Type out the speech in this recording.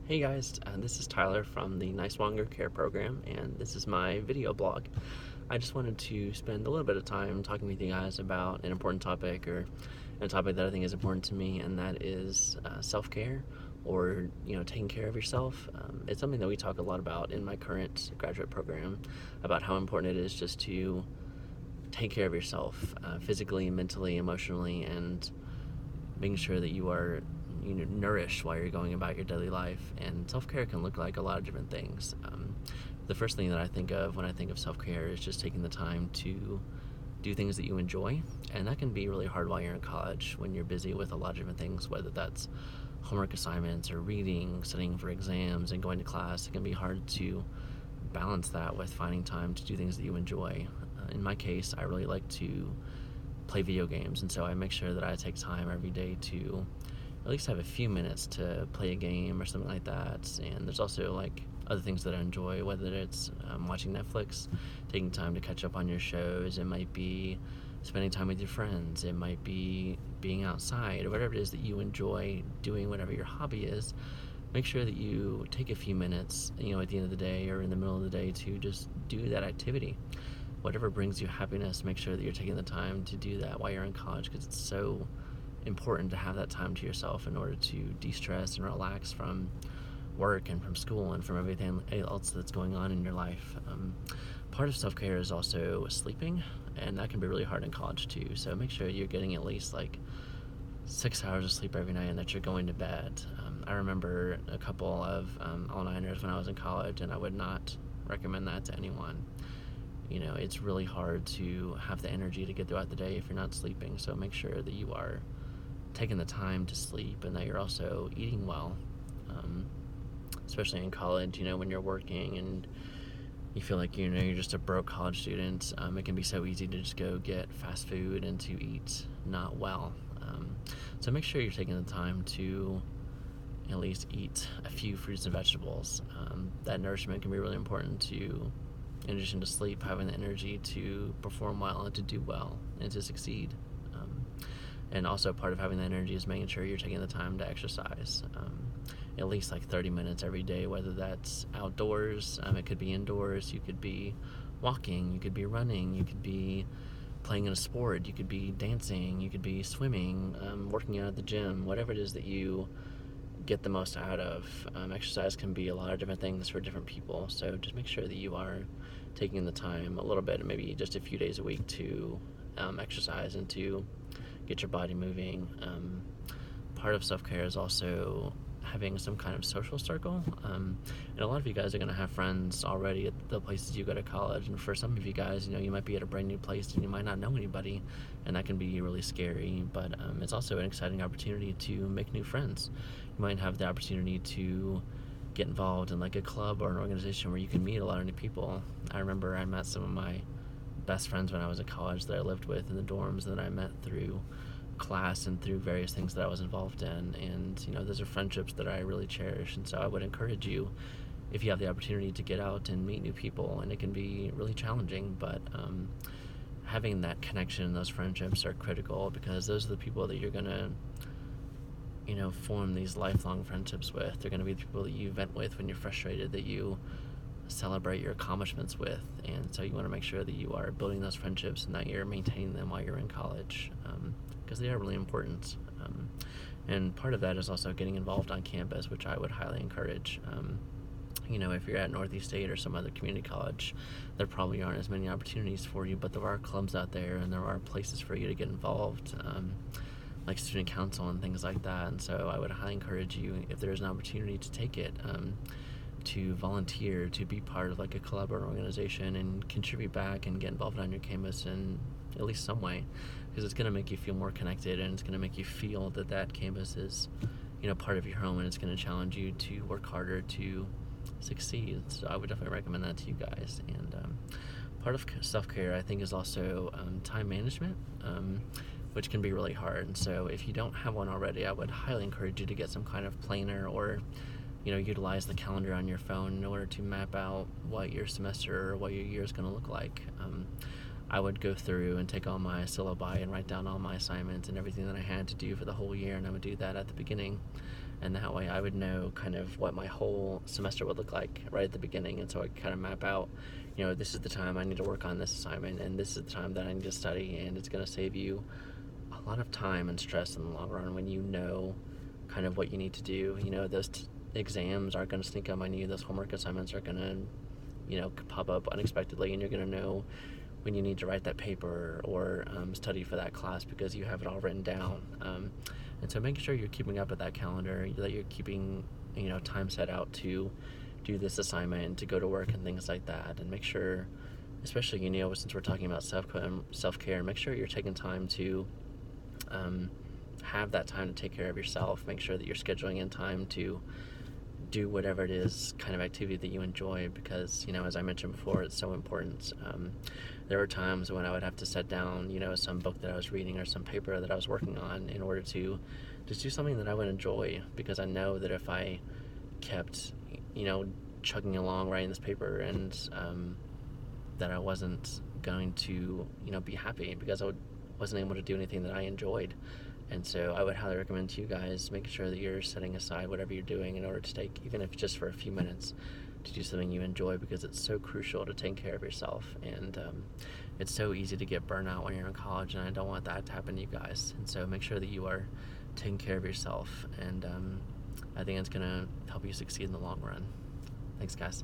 Hey guys, this is Tyler from the Nice Longer Care Program, and this is my video blog. I just wanted to spend a little bit of time talking with you guys about an important topic, or a topic that I think is important to me, and that is self-care, or taking care of yourself. It's something that we talk a lot about in my current graduate program, about how important it is just to take care of yourself, physically, mentally, emotionally, and making sure that you are nourished while you're going about your daily life. And self-care can look like a lot of different things. The first thing that I think of when I think of self-care is just taking the time to do things that you enjoy, and that can be really hard while you're in college when you're busy with a lot of different things, whether that's homework assignments or reading, studying for exams, and going to class. It can be hard to balance that with finding time to do things that you enjoy. In my case, I really like to play video games, and so I make sure that I take time every day to at least have a few minutes to play a game or something like that. And there's also like other things that I enjoy, whether it's watching Netflix, taking time to catch up on your shows. It might be spending time with your friends. It might be being outside, or whatever it is that you enjoy doing, whatever your hobby is. Make sure that you take a few minutes, at the end of the day or in the middle of the day, to just do that activity. Whatever brings you happiness, make sure that you're taking the time to do that while you're in college, because it's so important to have that time to yourself in order to de-stress and relax from work and from school and from everything else that's going on in your life. Part of self-care is also sleeping, and that can be really hard in college too. So make sure you're getting at least like 6 hours of sleep every night and that you're going to bed. I remember a couple of all-nighters when I was in college, and I would not recommend that to anyone. It's really hard to have the energy to get throughout the day if you're not sleeping. So make sure that you are taking the time to sleep and that you're also eating well. Um, Especially in college, when you're working and you feel like you're just a broke college student, it can be so easy to just go get fast food and to eat not well. So make sure you're taking the time to at least eat a few fruits and vegetables. That nourishment can be really important to, in addition to sleep, having the energy to perform well and to do well and to succeed. And also part of having the energy is making sure you're taking the time to exercise. At least like 30 minutes every day, whether that's outdoors, it could be indoors, you could be walking, you could be running, you could be playing in a sport, you could be dancing, you could be swimming, working out at the gym, whatever it is that you get the most out of. Exercise can be a lot of different things for different people, so just make sure that you are taking the time a little bit, maybe just a few days a week, to exercise and to get your body moving. Part of self-care is also having some kind of social circle. And a lot of you guys are going to have friends already at the places you go to college. And for some of you guys, you might be at a brand new place and you might not know anybody, and that can be really scary. But it's also an exciting opportunity to make new friends. You might have the opportunity to get involved in like a club or an organization where you can meet a lot of new people. I remember I met some of my best friends when I was at college that I lived with in the dorms, that I met through class and through various things that I was involved in. And those are friendships that I really cherish. And so I would encourage you, if you have the opportunity, to get out and meet new people. And it can be really challenging, but having that connection and those friendships are critical, because those are the people that you're gonna form these lifelong friendships with. They're going to be the people that you vent with when you're frustrated, that you celebrate your accomplishments with. And so you want to make sure that you are building those friendships and that you're maintaining them while you're in college, because they are really important. And part of that is also getting involved on campus, which I would highly encourage. If you're at Northeast State or some other community college, there probably aren't as many opportunities for you, but there are clubs out there and there are places for you to get involved, like student council and things like that. And so I would highly encourage you, if there's an opportunity, to take it, to volunteer, to be part of like a club or an organization and contribute back and get involved on your campus in at least some way, because it's going to make you feel more connected, and it's going to make you feel that that campus is part of your home, and it's going to challenge you to work harder to succeed. So I would definitely recommend that to you guys. And part of self-care, I think, is also time management, which can be really hard. And so if you don't have one already, I would highly encourage you to get some kind of planner, or utilize the calendar on your phone in order to map out what your semester or what your year is going to look like. I would go through and take all my syllabi and write down all my assignments and everything that I had to do for the whole year, and I would do that at the beginning. and that way I would know kind of what my whole semester would look like right at the beginning, and so I could kind of map out, this is the time I need to work on this assignment, and this is the time that I need to study, and it's going to save you a lot of time and stress in the long run when you know kind of what you need to do. Those exams are going to sneak up on you. Those homework assignments are going to, pop up unexpectedly, and you're going to know when you need to write that paper or study for that class because you have it all written down. And so making sure you're keeping up with that calendar, that you're keeping, time set out to do this assignment, to go to work and things like that, and make sure, especially, since we're talking about self-care, make sure you're taking time to have that time to take care of yourself. Make sure that you're scheduling in time to do whatever it is kind of activity that you enjoy, because as I mentioned before, it's so important. There were times when I would have to set down some book that I was reading or some paper that I was working on in order to just do something that I would enjoy, because I know that if I kept chugging along writing this paper and that I wasn't going to be happy because I wasn't able to do anything that I enjoyed. And so I would highly recommend to you guys, make sure that you're setting aside whatever you're doing in order to take, even if just for a few minutes, to do something you enjoy, because it's so crucial to take care of yourself. And it's so easy to get burnout when you're in college, and I don't want that to happen to you guys. And so make sure that you are taking care of yourself, and I think it's going to help you succeed in the long run. Thanks, guys.